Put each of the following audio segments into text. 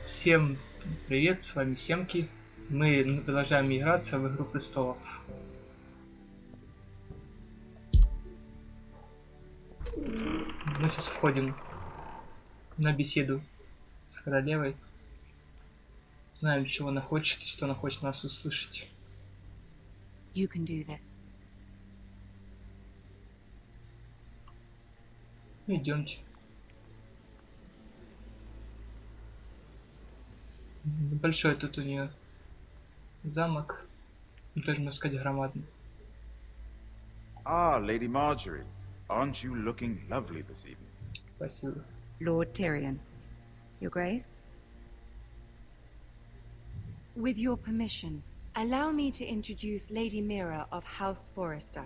Всем привет, с вами SEMKI. Мы продолжаем играться в Игру престолов. Мы сейчас входим на беседу с королевой. Знаем, чего она хочет и что она хочет нас услышать. You can do this. Идемте. Большой тут у нее замок. Даже можно сказать громадный. Ah, Lady Marjorie. Aren't you looking lovely this evening? Спасибо. Lord Tyrion. Your Grace? With your permission, allow me to introduce Lady Mira of House Forrester.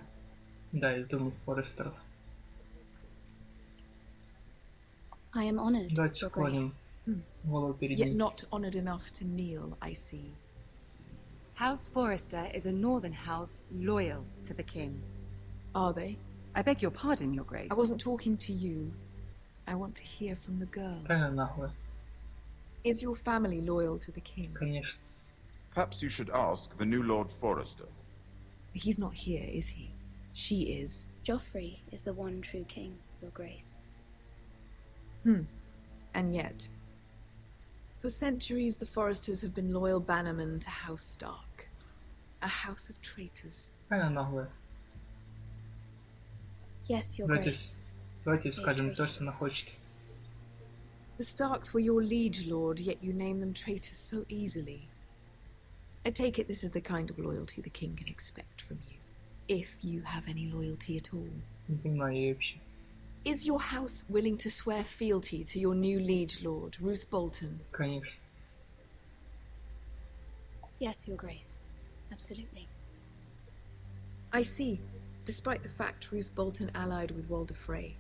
Да, я думаю, Форестеров. I am honored, Давайте Your склоним Grace. голову перед Yet ней. not honored enough to kneel, I see. House Forrester is a northern house loyal to the king. Are they? I beg your pardon, Your Grace. I wasn't talking to you. I want to hear from the girl. Какая наглая. Is your family loyal to the king? Конечно. Perhaps you should ask the new Lord Forrester. He's not here, is he? She is. Joffrey is the one true king, Your Grace. And yet, for centuries the Forresters have been loyal bannermen to House Stark. A house of traitors. Какая она наглая. Yes, Your Давайте, Grace. давайте скажем то, что она хочет. The Starks were your liege lord, yet you name them traitors so easily. I take it this is the kind of loyalty the king can expect from you. If you have any loyalty at all. Не понимаю ее вообще. Is your house willing to swear fealty to your new liege lord, Roose Bolton? Конечно. Yes, Your Grace. Absolutely. I see. Despite the fact Roose Bolton allied with Walder Frey.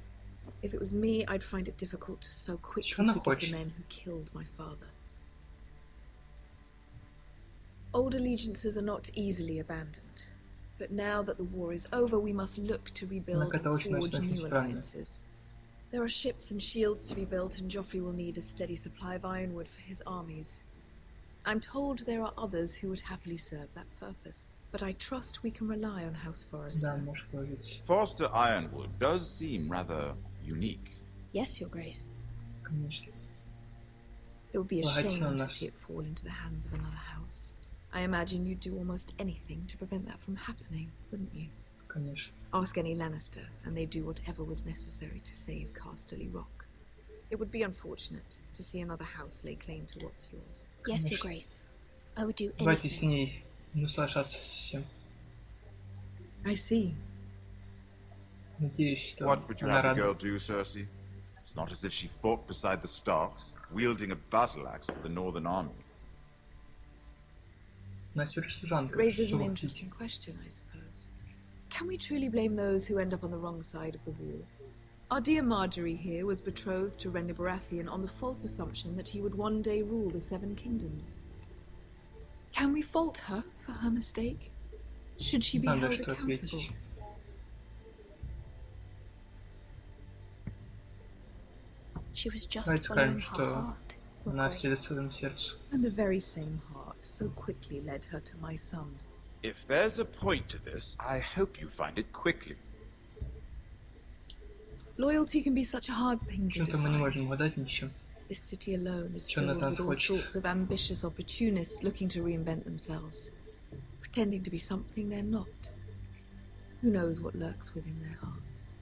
If it was me, I'd find it difficult to so quickly Что она forgive хочет? the men who killed my father. Old allegiances are not easily abandoned. But now that the war is over, we must look to rebuild Однако это and очень, forge очень new странно. alliances. There are ships and shields to be built, and Joffrey will need a steady supply of ironwood for his armies. I'm told there are others who would happily serve that purpose, but I trust we can rely on House Да, Forrester. можешь положить. Forrester Ironwood does seem rather unique. Yes, Your Grace. Конечно. It would be a Полагаться shame на to нас. see it fall into the hands of another house. I imagine you'd do almost anything to prevent that from happening, wouldn't you? Конечно. Ask any Lannister, and they'd do whatever was necessary to save Casterly Rock. It would be unfortunate to see another house lay claim to what's yours. Yes, Your Конечно. Grace. I would do Давайте с anything. ней наслаждаться всем. I see. Надеюсь, что What would you она have the рада. girl do, Cersei? It's not as if she fought beside the Starks, wielding a battle axe for the Northern Army. Настя служанка. Raises Что an вы хотите? interesting question, I suppose. Can we truly blame those who end up on the wrong side of the war? Our dear Marjorie here was betrothed to Renly Baratheon on the false assumption that he would one day rule the Seven Kingdoms. Can we fault her for her mistake? Should she Не be знаю held даже, что accountable? ответить. She was just Давайте following скажем, her что heart, Your она Grace. следует своему сердцу. And the very same heart so quickly led her to my son. If there's a point to this, I hope you find it quickly. Loyalty can be such a hard thing to Почему-то мы не define. можем угадать ничего. This city alone is Что она filled там with all хочет. sorts of ambitious opportunists looking to reinvent themselves, pretending to be something they're not. Who knows what lurks within their hearts?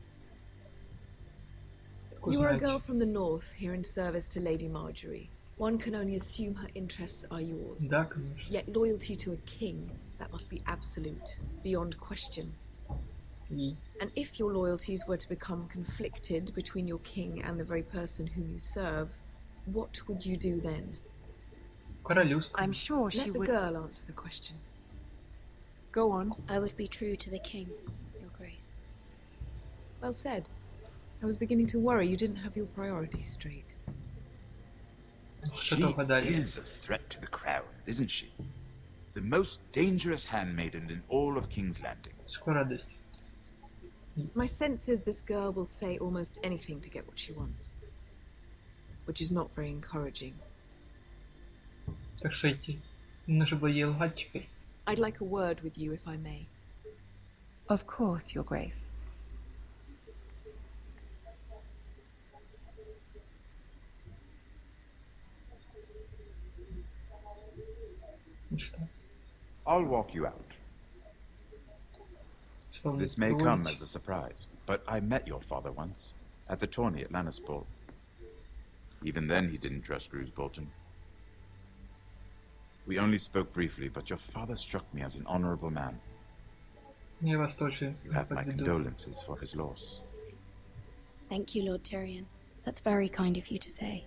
Как You are a узнать? girl from the north, here in service to Lady Marjorie. One can only assume her interests are yours. Да, конечно. Yet loyalty to a king, that must be absolute, beyond question. И And if your loyalties were to become conflicted between your king and the very person whom you serve, what would you do then? королю I'm sure she Let the would. girl answer the question. Go on. I would be true to the king, Your Grace. Well said. I was beginning to worry you didn't have your priorities straight. She Что-то угадали. is a threat to the crown, isn't she? The most dangerous handmaiden in all of King's Landing. Скоро радость. My sense is this girl will say almost anything to get what she wants. Which is not very encouraging. Так что идти. Нужно было ей лгать теперь. I'd like a word with you, if I may. Of course, Your Grace. Ну что? I'll walk you out. Что вы This may come проводите? as a surprise, but I met your father once, at the tourney at Lannisport. Even then, he didn't trust Roose Bolton. We only spoke briefly, but your father struck me as an honorable man. Я вас тоже You have my подведу. condolences for his loss. Thank you, Lord Tyrion. That's very kind of you to say.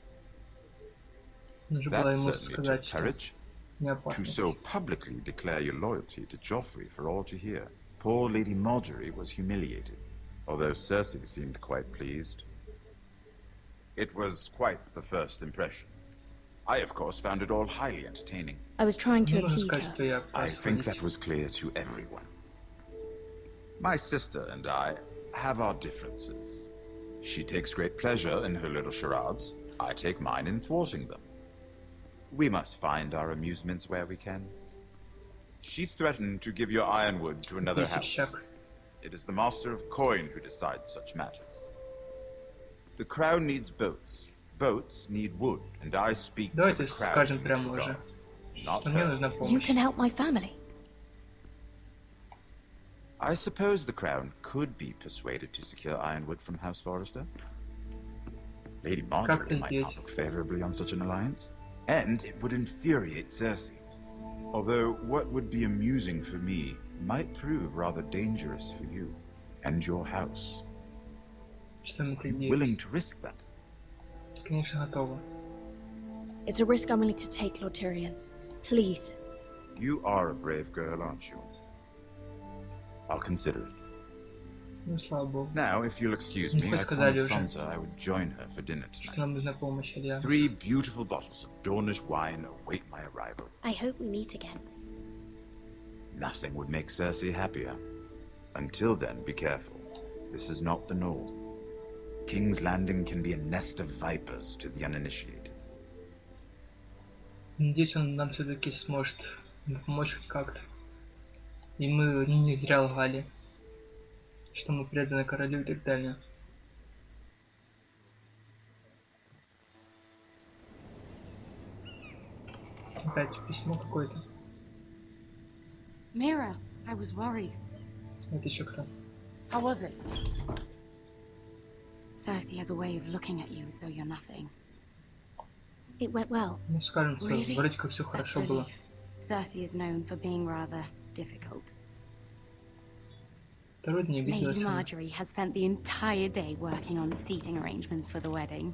Нужно было That ему certainly took сказать, что courage. не To опасно. so publicly declare your loyalty to Joffrey for all to hear. Poor Lady Marjorie was humiliated, although Cersei seemed quite pleased. It was quite the first impression. I, of course, found it all highly entertaining. I was trying to Мне нужно appease сказать, her. что я I think происходить. that was clear to everyone. My sister and I have our differences. She takes great pleasure in her little charades. I take mine in thwarting them. We must find our amusements where we can. She threatened to give your ironwood to another Здесь house. общак. It is the master of coin who decides such matters. The crown needs boats. Boats need wood, and I speak for Давайте the crown скажем in this прямо уже, regard. Not что мне her. нужна You помощь. can help my family. I suppose the crown could be persuaded to secure ironwood from House Forrester. Lady Marjorie might not look favorably on such an alliance, and it would infuriate Cersei. Although what would be amusing for me might prove rather dangerous for you and your house. Что мы Are это you делать? willing to risk that? Конечно, готово. It's a risk I'm willing to take, Lord Tyrion. Please. You are a brave girl, aren't you? I'll consider it. Ну, слава богу. Now, if you'll excuse Ну, me, хоть I сказали promised уже, Sansa I would join her for dinner что tonight. нам нужна помощь, Альянс. 3 beautiful bottles of Dornish wine await my arrival. I hope we meet again. Nothing would make Cersei happier. Until then, be careful. This is not the North. King's Landing can be a nest of vipers to the uninitiated. Надеюсь, он нам все-таки сможет помочь хоть как-то. И мы не зря лгали, что мы преданы королю и так далее. Опять письмо какое-то. Mira, I was worried. Это еще кто? How was it? Cersei has a way of looking at you as though you're nothing. It went well. Ну, скажем, что Really? вроде как все That's хорошо было. relief. Cersei is known for being rather difficult. Второй день Lady обиделась. она. Marjorie has spent the entire day working on seating arrangements for the wedding.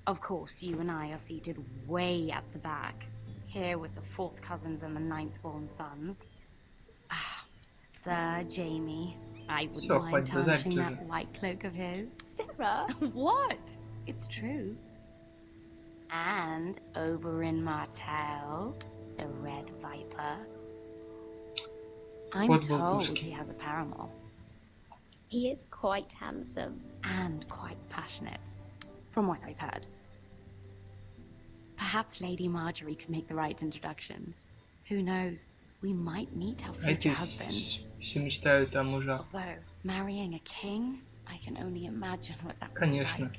Of course, you and I are seated way at the back, here with the 4th cousins and the 9th-born sons. Ah, Sir Jamie, I wouldn't Всё, mind хватит базарить tarnishing that уже. white cloak of his. Sarah, what? It's true. And Oberyn Martell, the Red Viper. I'm Вот told болтушки. he has a paramour. He is quite handsome and quite passionate, from what I've heard. Perhaps Lady Marjorie could make the right introductions. Who knows? We might meet our А future эти husbands. все mечтают о мужах. Although, marrying a king, I can only imagine what that would be Конечно. like.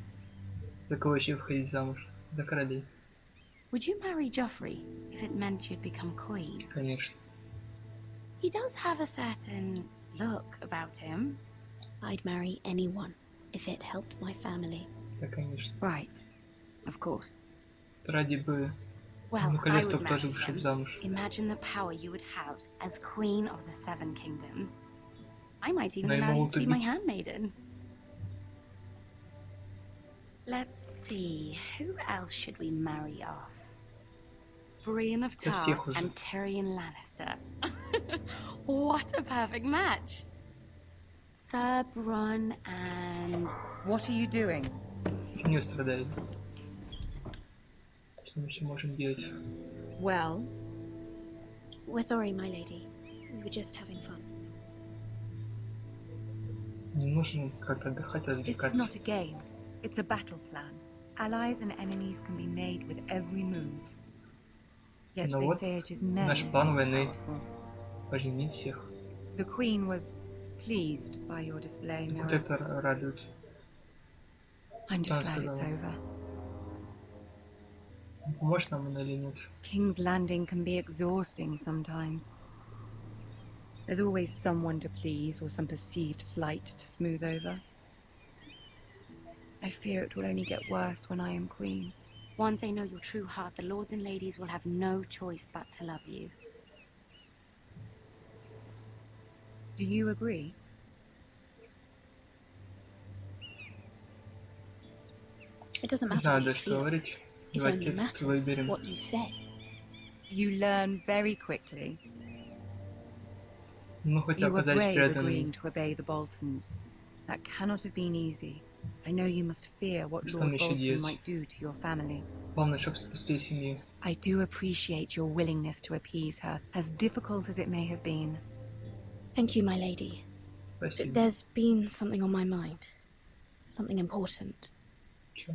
За кого еще выходить замуж? За королей. Would you marry Joffrey if it meant you'd become queen? Конечно. He does have a certain look about him. I'd marry anyone if it helped my family. Да, конечно. Right. Of course. Ради бы Well, I королевство would тоже marry вышли him. замуж. Imagine the power you would have as queen of the 7 kingdoms. I might even Но и allow you могут to be my убить. handmaiden. Let's see, who else should we marry off? Brienne of Да всех Tarth уже. and Tyrion Lannister. What a perfect match! Sir Bronn and... What are you doing? Не страдает. Что мы еще можем делать? Well, We're sorry, my lady. We were just having fun. Не нужно как-то отдыхать, this is развлекаться. not a game. It's a battle plan. Allies and enemies can be made with every move. Yet Ну they вот, say it is men наш who план are войны powerful. поженить всех. The Queen was pleased by your display, Вот Mira. это радует. I'm Что just она glad it's сказала? over. Поможешь нам она или нет? King's Landing can be exhausting sometimes. There's always someone to please or some perceived slight to smooth over. I fear it will only get worse when I am queen. Once they know your true heart, the lords and ladies will have no choice but to love you. Do you agree? It doesn't Не matter знаю, what you да, что feel. говорить. It Давайте only текст matters выберем. what you say. You learn very quickly. Ну, хоть You were оказались brave преданными. agreeing to obey the Boltons. That cannot have been easy. I know you must fear what Что Lord мне еще Bolton делать? might do to your family. Главное, чтобы спасти семью. I do appreciate your willingness to appease her, as difficult as it may have been. Thank you, my lady. Спасибо. There's been something on my mind. Something important. Чё?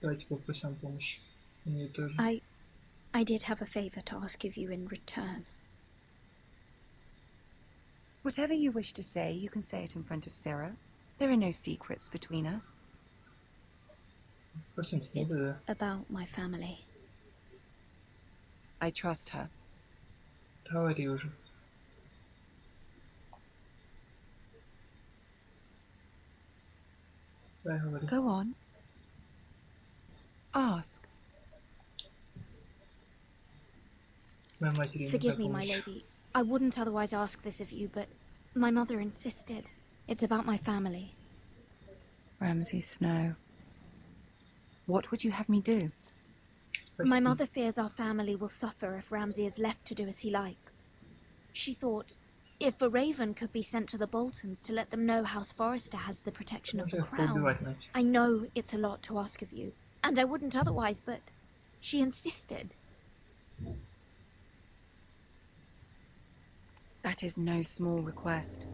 Давайте попросим помощи. Мне тоже. I did have a favor to ask of you in return. Whatever you wish to say, you can say it in front of Sarah. There are no secrets between us. Просим с ней, It's да. about my family. I trust her. Говори уже. Давай говори. Go on. Ask. Моя матери не Forgive me, так my помощь. lady. I wouldn't otherwise ask this of you, but my mother insisted. It's about my family. Ramsay Snow. What would you have me do? Спасти. My mother fears our family will suffer if Ramsay is left to do as he likes. She thought, if a raven could be sent to the Boltons to let them know House Forrester has the protection of the Можно их crown. поубивать, значит. I know it's a lot to ask of you, and I wouldn't otherwise, but she insisted. That is no small request,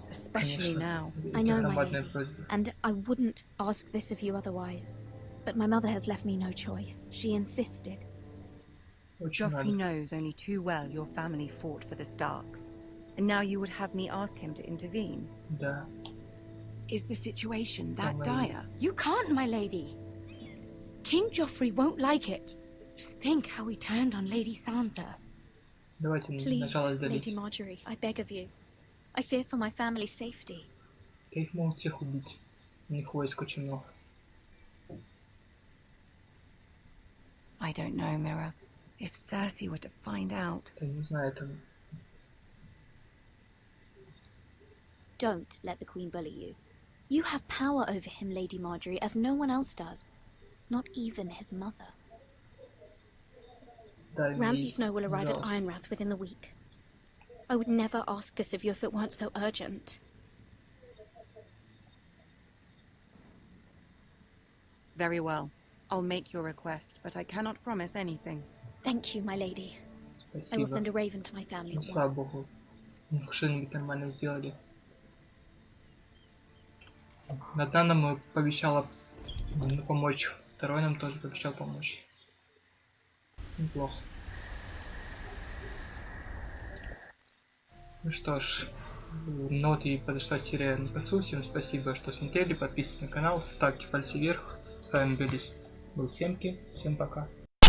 especially Конечно. now. I Это know, my громадная lady, просьба. and I wouldn't ask this of you otherwise. But my mother has left me no choice. She insisted. Очень Joffrey надо. knows only too well your family fought for the Starks, and now you would have me ask him to intervene. Да. Is the situation that Come on. dire? You can't, my lady. King Joffrey won't like it. Just think how he turned on Lady Sansa. Давайте Please, начало Lady сдались. Marjorie, I beg of you. I fear for my family's safety. Да их могут всех убить. У них войск очень много. I don't know, Mira. If Cersei were to find out... Да не знаю, это... Don't let the Queen bully you. You have power over him, Lady Marjorie, as no one else does. Not even his mother. Дай мне Ramsay Snow will arrive at пожалуйста. Ironrath within the week. I would never ask this of you if it weren't so urgent. Very well. I'll make your request, but I cannot promise anything. Thank you, my lady. I will send a raven to my family Ну, at слава once. богу. Мы что-нибудь нормально сделали. Натана нам пообещала помочь. Второй нам тоже пообещал помочь. Неплохо. Ну что ж, ну вот и подошла серия к концу. Всем спасибо, что смотрели. Подписывайтесь на канал, ставьте пальцы вверх. С вами был SEMKI. Всем пока.